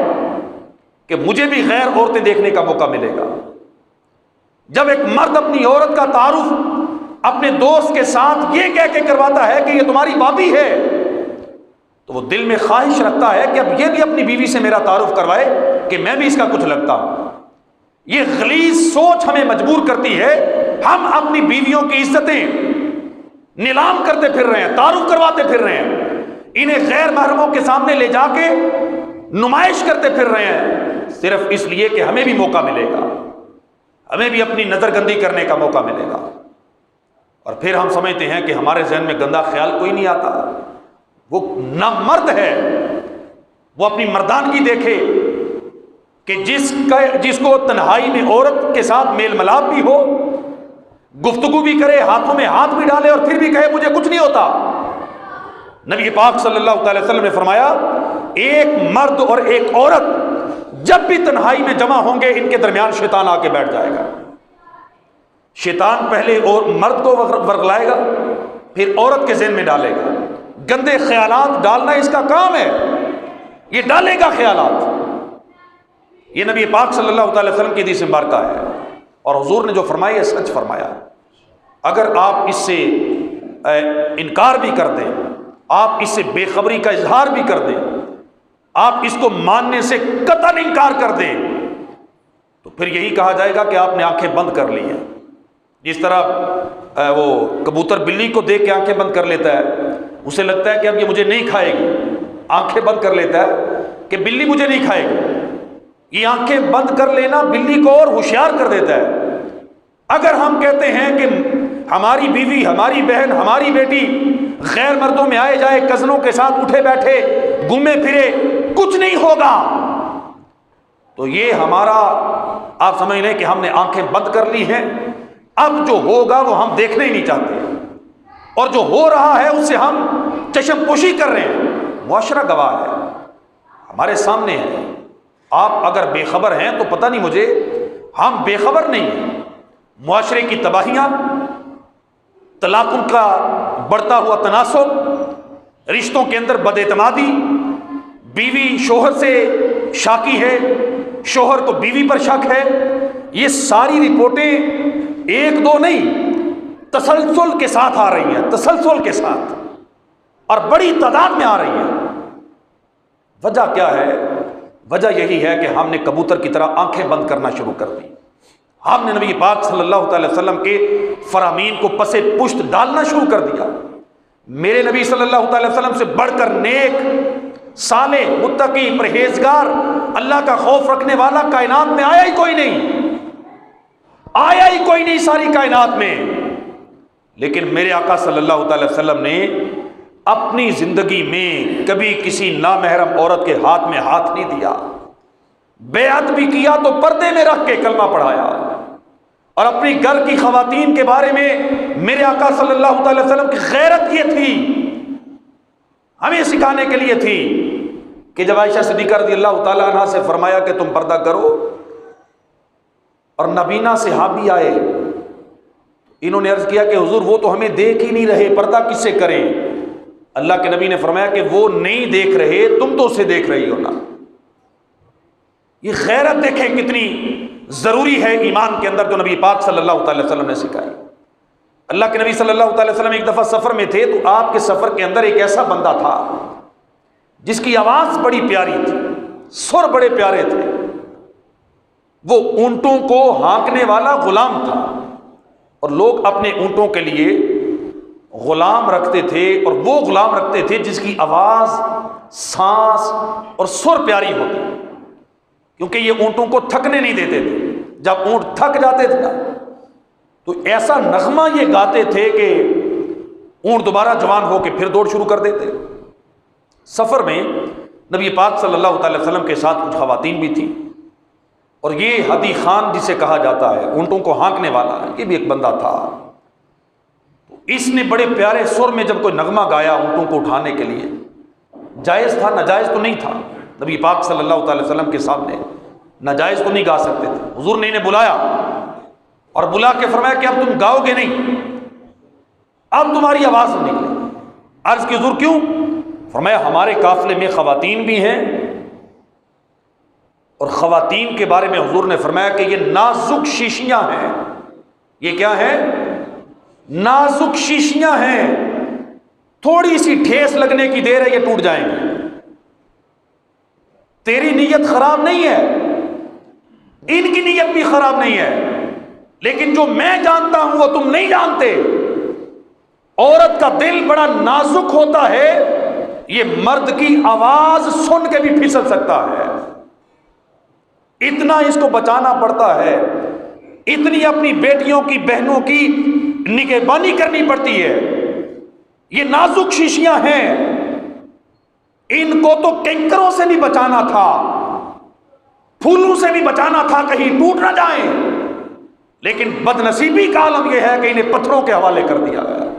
کہ مجھے بھی غیر عورتیں دیکھنے کا موقع ملے گا، جب ایک مرد اپنی عورت کا تعارف اپنے دوست کے ساتھ یہ کہہ کے کرواتا ہے کہ یہ تمہاری بابی ہے، تو وہ دل میں خواہش رکھتا ہے کہ اب یہ بھی اپنی بیوی سے میرا تعارف کروائے کہ میں بھی اس کا کچھ لگتا ہوں. یہ غلیظ سوچ ہمیں مجبور کرتی ہے، ہم اپنی بیویوں کی عزتیں نیلام کرتے پھر رہے ہیں، تعارف کرواتے پھر رہے ہیں، انہیں غیر محرموں کے سامنے لے جا کے نمائش کرتے پھر رہے ہیں، صرف اس لیے کہ ہمیں بھی موقع ملے گا، ہمیں بھی اپنی نظر گندی کرنے کا موقع ملے گا. اور پھر ہم سمجھتے ہیں کہ ہمارے ذہن میں گندا خیال کوئی نہیں آتا. وہ نہ مرد ہے، وہ اپنی مردانگی دیکھے کہ جس کو تنہائی میں عورت کے ساتھ میل ملاپ بھی ہو، گفتگو بھی کرے، ہاتھوں میں ہاتھ بھی ڈالے اور پھر بھی کہے مجھے کچھ نہیں ہوتا. نبی پاک صلی اللہ تعالی وسلم نے فرمایا ایک مرد اور ایک عورت جب بھی تنہائی میں جمع ہوں گے ان کے درمیان شیطان آ کے بیٹھ جائے گا. شیطان پہلے اور مرد کو ورغلائے گا، پھر عورت کے ذہن میں ڈالے گا. گندے خیالات ڈالنا اس کا کام ہے، یہ ڈالے گا خیالات. یہ نبی پاک صلی اللہ تعالی وسلم کی حدیث مبارکہ ہے، اور حضور نے جو فرمایا سچ فرمایا. اگر آپ اس سے انکار بھی کر دیں، آپ اس سے بے خبری کا اظہار بھی کر دیں، آپ اس کو ماننے سے قطعاً انکار کر دیں، تو پھر یہی کہا جائے گا کہ آپ نے آنکھیں بند کر لی ہیں. جس طرح وہ کبوتر بلی کو دیکھ کے آنکھیں بند کر لیتا ہے، اسے لگتا ہے کہ اب یہ مجھے نہیں کھائے گی، آنکھیں بند کر لیتا ہے کہ بلی مجھے نہیں کھائے گی. یہ آنکھیں بند کر لینا بلی کو اور ہوشیار کر دیتا ہے. اگر ہم کہتے ہیں کہ ہماری بیوی، ہماری بہن، ہماری بیٹی غیر مردوں میں آئے جائے، کزنوں کے ساتھ اٹھے بیٹھے، گھومے پھرے، کچھ نہیں ہوگا، تو یہ ہمارا آپ سمجھ لیں کہ ہم نے آنکھیں بند کر لی ہیں. اب جو ہوگا وہ ہم دیکھنا ہی نہیں چاہتے، اور جو ہو رہا ہے اس سے ہم چشم پوشی کر رہے ہیں. معاشرہ گواہ ہے، ہمارے سامنے ہے. آپ اگر بے خبر ہیں تو پتہ نہیں مجھے، ہم بے خبر نہیں ہیں. معاشرے کی تباہیاں، طلاقوں کا بڑھتا ہوا تناسب، رشتوں کے اندر بد اعتمادی، بیوی شوہر سے شاکی ہے، شوہر کو بیوی پر شک ہے، یہ ساری رپورٹیں ایک دو نہیں، تسلسل کے ساتھ آ رہی ہیں، تسلسل کے ساتھ، اور بڑی تعداد میں آ رہی ہیں. وجہ کیا ہے؟ وجہ یہی ہے کہ ہم نے کبوتر کی طرح آنکھیں بند کرنا شروع کر دی. ہم نے نبی پاک صلی اللہ تعالی وسلم کے فرامین کو پسے پشت ڈالنا شروع کر دیا. میرے نبی صلی اللہ تعالی وسلم سے بڑھ کر نیک، صالح، متقی، پرہیزگار، اللہ کا خوف رکھنے والا کائنات میں آیا ہی کوئی نہیں، آیا ہی کوئی نہیں ساری کائنات میں. لیکن میرے آقا صلی اللہ تعالی وسلم نے اپنی زندگی میں کبھی کسی نامحرم عورت کے ہاتھ میں ہاتھ نہیں دیا. بیعت بھی کیا تو پردے میں رکھ کے کلمہ پڑھایا. اور اپنی گھر کی خواتین کے بارے میں میرے آقا صلی اللہ تعالی وسلم کی غیرت یہ تھی، ہمیں سکھانے کے لیے تھی کہ جب عائشہ صدیقہ رضی اللہ تعالی عنہا سے فرمایا کہ تم پردہ کرو، اور نبینا صحابی آئے، انہوں نے عرض کیا کہ حضور وہ تو ہمیں دیکھ ہی نہیں رہے، پردہ کس سے کریں؟ اللہ کے نبی نے فرمایا کہ وہ نہیں دیکھ رہے، تم تو اسے دیکھ رہی ہو نا. یہ غیرت دیکھیں کتنی ضروری ہے ایمان کے اندر، جو نبی پاک صلی اللہ تعالی وسلم نے سکھائی. اللہ کے نبی صلی اللہ تعالی وسلم ایک دفعہ سفر میں تھے، تو آپ کے سفر کے اندر ایک ایسا بندہ تھا جس کی آواز بڑی پیاری تھی، سر بڑے پیارے تھے. وہ اونٹوں کو ہانکنے والا غلام تھا، اور لوگ اپنے اونٹوں کے لیے غلام رکھتے تھے، اور وہ غلام رکھتے تھے جس کی آواز، سانس اور سر پیاری ہوتی، کیونکہ یہ اونٹوں کو تھکنے نہیں دیتے تھے. جب اونٹ تھک جاتے تھے نا تو ایسا نغمہ یہ گاتے تھے کہ اونٹ دوبارہ جوان ہو کے پھر دوڑ شروع کر دیتے. سفر میں نبی پاک صلی اللہ تعالی وسلم کے ساتھ کچھ خواتین بھی تھیں، اور یہ ہدی خان جسے کہا جاتا ہے، اونٹوں کو ہانکنے والا، یہ بھی ایک بندہ تھا۔ اس نے بڑے پیارے سر میں جب کوئی نغمہ گایا اونٹوں کو اٹھانے کے لیے، جائز تھا، ناجائز تو نہیں تھا۔ نبی پاک صلی اللہ تعالی وسلم کے سامنے ناجائز تو نہیں گا سکتے تھے۔ حضور نے انہیں بلایا اور بلا کے فرمایا کہ اب تم گاؤ گے نہیں، اب تمہاری آواز نہیں نکلے۔ عرض کی حضور کیوں؟ فرمایا ہمارے قافلے میں خواتین بھی ہیں، اور خواتین کے بارے میں حضور نے فرمایا کہ یہ نازک شیشیاں ہیں۔ یہ کیا ہیں؟ نازک شیشیاں ہیں، تھوڑی سی ٹھیس لگنے کی دیر ہے یہ ٹوٹ جائیں گے۔ تیری نیت خراب نہیں ہے، ان کی نیت بھی خراب نہیں ہے، لیکن جو میں جانتا ہوں وہ تم نہیں جانتے۔ عورت کا دل بڑا نازک ہوتا ہے، یہ مرد کی آواز سن کے بھی پھسل سکتا ہے، اتنا اس کو بچانا پڑتا ہے، اتنی اپنی بیٹیوں کی بہنوں کی نگہبانی کرنی پڑتی ہے۔ یہ نازک شیشیاں ہیں، ان کو تو کینکروں سے بھی بچانا تھا، پھولوں سے بھی بچانا تھا کہیں ٹوٹ نہ جائیں، لیکن بد نصیبی کا عالم یہ ہے کہ انہیں پتھروں کے حوالے کر دیا گیا،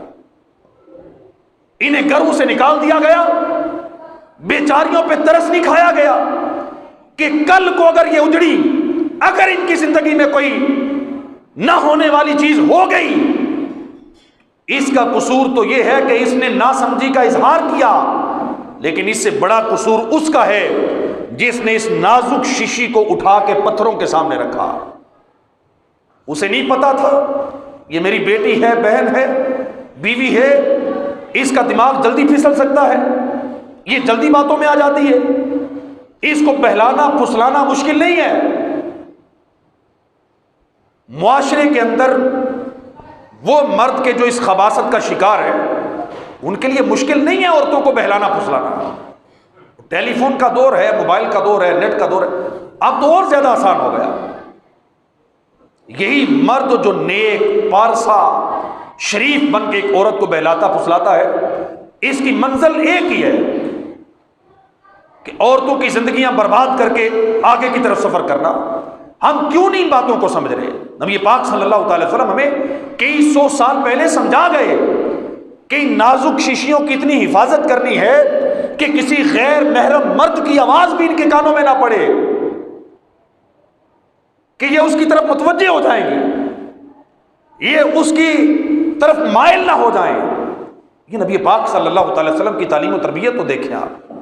انہیں گھروں سے نکال دیا گیا، بیچاریوں پہ ترس نہیں کھایا گیا کہ کل کو اگر یہ اجڑی، اگر ان کی زندگی میں کوئی نہ ہونے والی چیز ہو گئی، اس کا قصور تو یہ ہے کہ اس نے ناسمجھی کا اظہار کیا، لیکن اس سے بڑا قصور اس کا ہے جس نے اس نازک شیشی کو اٹھا کے پتھروں کے سامنے رکھا۔ اسے نہیں پتا تھا یہ میری بیٹی ہے، بہن ہے، بیوی ہے، اس کا دماغ جلدی پھسل سکتا ہے، یہ جلدی باتوں میں آ جاتی ہے، اس کو بہلانا پھسلانا مشکل نہیں ہے۔ معاشرے کے اندر وہ مرد کے جو اس خباثت کا شکار ہے، ان کے لیے مشکل نہیں ہے عورتوں کو بہلانا پھسلانا۔ ٹیلی فون کا دور ہے، موبائل کا دور ہے، نیٹ کا دور ہے، اب تو اور زیادہ آسان ہو گیا۔ یہی مرد جو نیک پارسا شریف بن کے ایک عورت کو بہلاتا پھسلاتا ہے، اس کی منزل ایک ہی ہے کہ عورتوں کی زندگیاں برباد کر کے آگے کی طرف سفر کرنا۔ ہم کیوں نہیں ان باتوں کو سمجھ رہے؟ نبی پاک صلی اللہ تعالی وسلم ہمیں کئی سو سال پہلے سمجھا گئے کہ ان نازک شیشیوں کی اتنی حفاظت کرنی ہے کہ کسی غیر محرم مرد کی آواز بھی ان کے کانوں میں نہ پڑے، کہ یہ اس کی طرف متوجہ ہو جائیں گے، یہ اس کی طرف مائل نہ ہو جائیں۔ یہ نبی پاک صلی اللہ تعالی وسلم کی تعلیم و تربیت تو دیکھیں آپ۔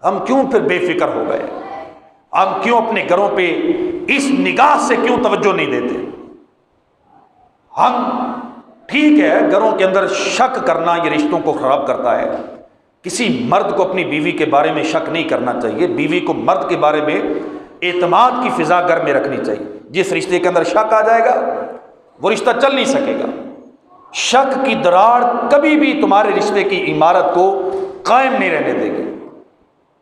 ہم کیوں پھر بے فکر ہو گئے؟ ہم کیوں اپنے گھروں پہ اس نگاہ سے کیوں توجہ نہیں دیتے؟ ہم ٹھیک ہے گھروں کے اندر شک کرنا یہ رشتوں کو خراب کرتا ہے، کسی مرد کو اپنی بیوی کے بارے میں شک نہیں کرنا چاہیے، بیوی کو مرد کے بارے میں اعتماد کی فضا گھر میں رکھنی چاہیے۔ جس رشتے کے اندر شک آ جائے گا وہ رشتہ چل نہیں سکے گا۔ شک کی دراڑ کبھی بھی تمہارے رشتے کی عمارت کو قائم نہیں رہنے دے گی۔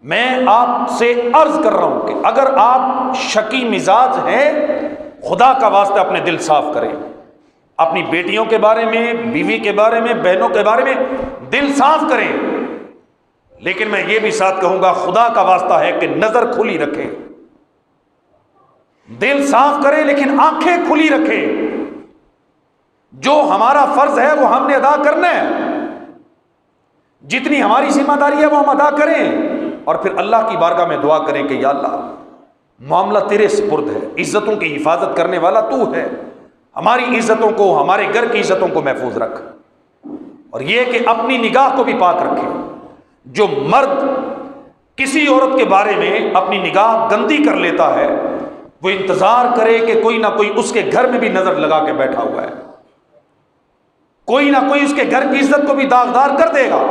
میں آپ سے عرض کر رہا ہوں کہ اگر آپ شکی مزاج ہیں، خدا کا واسطہ اپنے دل صاف کریں، اپنی بیٹیوں کے بارے میں، بیوی کے بارے میں، بہنوں کے بارے میں دل صاف کریں، لیکن میں یہ بھی ساتھ کہوں گا خدا کا واسطہ ہے کہ نظر کھلی رکھیں، دل صاف کریں لیکن آنکھیں کھلی رکھیں۔ جو ہمارا فرض ہے وہ ہم نے ادا کرنا ہے، جتنی ہماری ذمہ داری ہے وہ ہم ادا کریں، اور پھر اللہ کی بارگاہ میں دعا کریں کہ یا اللہ معاملہ تیرے سپرد ہے، عزتوں کی حفاظت کرنے والا تو ہے، ہماری عزتوں کو، ہمارے گھر کی عزتوں کو محفوظ رکھ، اور یہ کہ اپنی نگاہ کو بھی پاک رکھے۔ جو مرد کسی عورت کے بارے میں اپنی نگاہ گندی کر لیتا ہے وہ انتظار کرے کہ کوئی نہ کوئی اس کے گھر میں بھی نظر لگا کے بیٹھا ہوا ہے، کوئی نہ کوئی اس کے گھر کی عزت کو بھی داغدار کر دے گا۔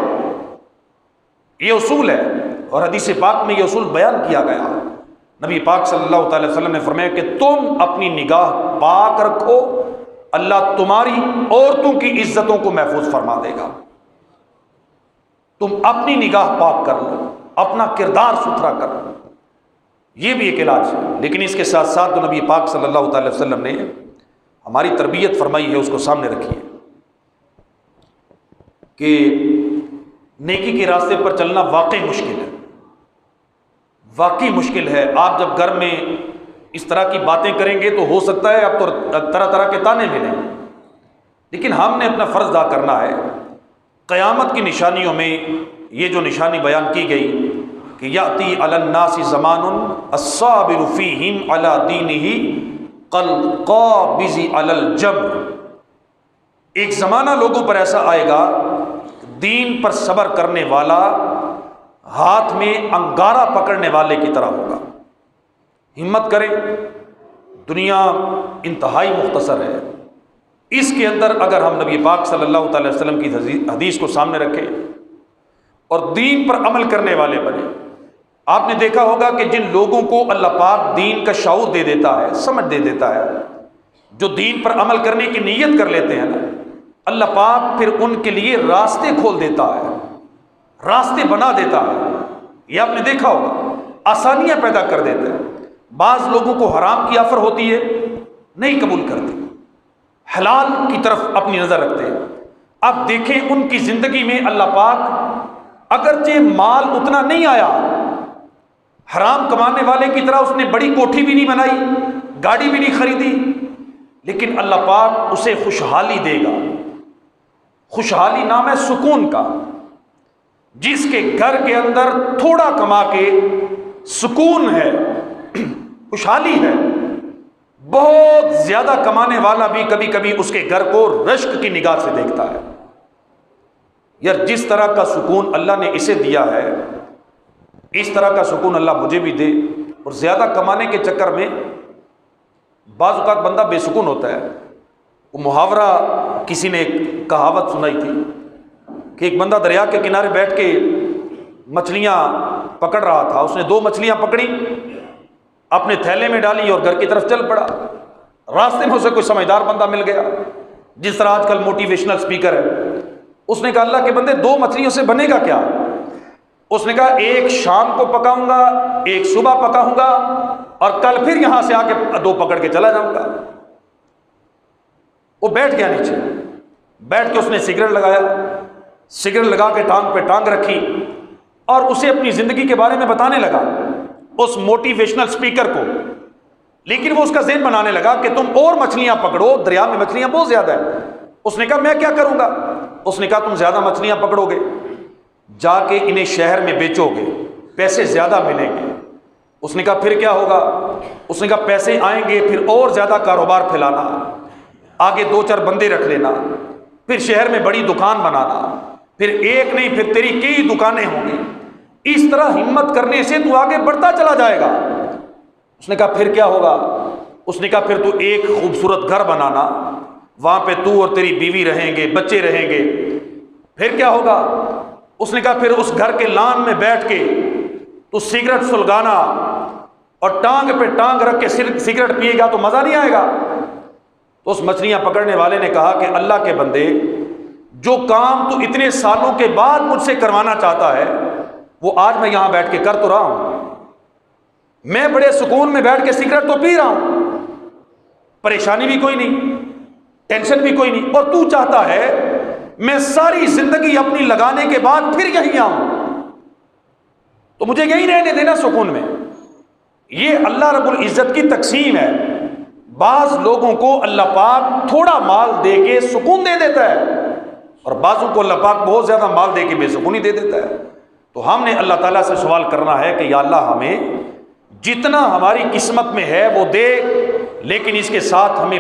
یہ اصول ہے، اور حدیث پاک میں یہ اصول بیان کیا گیا۔ نبی پاک صلی اللہ تعالی وسلم نے فرمایا کہ تم اپنی نگاہ پاک رکھو، اللہ تمہاری عورتوں کی عزتوں کو محفوظ فرما دے گا۔ تم اپنی نگاہ پاک کر لو، اپنا کردار ستھرا کر لو، یہ بھی ایک علاج ہے۔ لیکن اس کے ساتھ ساتھ تو نبی پاک صلی اللہ تعالی وسلم نے ہماری تربیت فرمائی ہے، اس کو سامنے رکھیے کہ نیکی کے راستے پر چلنا واقعی مشکل ہے، واقعی مشکل ہے۔ آپ جب گھر میں اس طرح کی باتیں کریں گے تو ہو سکتا ہے اب تو طرح طرح کے تانے ملیں، لیکن ہم نے اپنا فرض ادا کرنا ہے۔ قیامت کی نشانیوں میں یہ جو نشانی بیان کی گئی کہ یاتی علی الناس زمان الصابر فیہم علی دینہ کالقابض علی الجمر، ایک زمانہ لوگوں پر ایسا آئے گا دین پر صبر کرنے والا ہاتھ میں انگارہ پکڑنے والے کی طرح ہوگا۔ ہمت کرے، دنیا انتہائی مختصر ہے، اس کے اندر اگر ہم نبی پاک صلی اللہ تعالی وسلم کی حدیث کو سامنے رکھیں اور دین پر عمل کرنے والے بنے۔ آپ نے دیکھا ہوگا کہ جن لوگوں کو اللہ پاک دین کا شعور دے دیتا ہے، سمجھ دے دیتا ہے، جو دین پر عمل کرنے کی نیت کر لیتے ہیں نا، اللہ پاک پھر ان کے لیے راستے کھول دیتا ہے، راستے بنا دیتا ہے۔ یہ آپ نے دیکھا ہوگا، آسانیاں پیدا کر دیتا ہے۔ بعض لوگوں کو حرام کی آفر ہوتی ہے، نہیں قبول کرتے، حلال کی طرف اپنی نظر رکھتے ہیں۔ اب دیکھیں ان کی زندگی میں اللہ پاک اگرچہ مال اتنا نہیں آیا، حرام کمانے والے کی طرح اس نے بڑی کوٹھی بھی نہیں بنائی، گاڑی بھی نہیں خریدی، لیکن اللہ پاک اسے خوشحالی دے گا۔ خوشحالی نام ہے سکون کا، جس کے گھر کے اندر تھوڑا کما کے سکون ہے، خوشحالی ہے۔ بہت زیادہ کمانے والا بھی کبھی کبھی اس کے گھر کو رشک کی نگاہ سے دیکھتا ہے۔ یار جس طرح کا سکون اللہ نے اسے دیا ہے، اس طرح کا سکون اللہ مجھے بھی دے۔ اور زیادہ کمانے کے چکر میں بعض اوقات بندہ بے سکون ہوتا ہے۔ وہ محاورہ کسی نے ایک کہاوت سنائی تھی کہ ایک بندہ دریا کے کنارے بیٹھ کے مچھلیاں پکڑ رہا تھا، اس نے 2 مچھلیاں پکڑی، اپنے تھیلے میں ڈالی اور گھر کی طرف چل پڑا۔ راستے میں اسے کوئی سمجھدار بندہ مل گیا، جس طرح آج کل موٹیویشنل سپیکر ہے۔ اس نے کہا اللہ کے بندے 2 مچھلیوں سے بنے گا کیا؟ اس نے کہا ایک شام کو پکاؤں گا، ایک صبح پکاؤں گا، اور کل پھر یہاں سے آ کے 2 پکڑ کے چلا جاؤں گا۔ وہ بیٹھ گیا نیچے، بیٹھ کے اس نے سگریٹ لگایا، سگریٹ لگا کے ٹانگ پہ ٹانگ رکھی اور اسے اپنی زندگی کے بارے میں بتانے لگا اس موٹیویشنل سپیکر کو۔ لیکن وہ اس کا ذہن بنانے لگا کہ تم اور مچھلیاں پکڑو، دریا میں مچھلیاں بہت زیادہ ہیں۔ اس نے کہا میں کیا کروں گا؟ اس نے کہا تم زیادہ مچھلیاں پکڑو گے، جا کے انہیں شہر میں بیچو گے، پیسے زیادہ ملیں گے۔ اس نے کہا پھر کیا ہوگا؟ اس نے کہا پیسے آئیں گے، پھر اور زیادہ کاروبار پھیلانا، آگے 2-4 بندے رکھ لینا، پھر شہر میں بڑی دکان بنانا، پھر ایک نہیں پھر تیری کئی دکانیں ہوں گی۔ اس طرح ہمت کرنے سے تو آگے بڑھتا چلا جائے گا۔ اس نے کہا پھر کیا ہوگا؟ اس نے کہا پھر تو ایک خوبصورت گھر بنانا، وہاں پہ تو اور تیری بیوی رہیں گے، بچے رہیں گے۔ پھر کیا ہوگا؟ اس نے کہا پھر اس گھر کے لان میں بیٹھ کے تو سگریٹ سلگانا اور ٹانگ پہ ٹانگ رکھ کے سگریٹ پیے گا تو مزہ نہیں آئے گا۔ تو اس مچھلیاں پکڑنے والے نے کہا کہ اللہ کے بندے، جو کام تو اتنے سالوں کے بعد مجھ سے کروانا چاہتا ہے وہ آج میں یہاں بیٹھ کے کر تو رہا ہوں۔ میں بڑے سکون میں بیٹھ کے سگریٹ تو پی رہا ہوں، پریشانی بھی کوئی نہیں، ٹینشن بھی کوئی نہیں، اور تو چاہتا ہے میں ساری زندگی اپنی لگانے کے بعد پھر یہیں آؤں، تو مجھے یہی رہنے دینا سکون میں۔ یہ اللہ رب العزت کی تقسیم ہے۔ بعض لوگوں کو اللہ پاک تھوڑا مال دے کے سکون دے دیتا ہے، اور بعضوں کو اللہ پاک بہت زیادہ مال دے کے بے سکونی دے دیتا ہے۔ تو ہم نے اللہ تعالیٰ سے سوال کرنا ہے کہ یا اللہ ہمیں جتنا ہماری قسمت میں ہے وہ دے، لیکن اس کے ساتھ ہمیں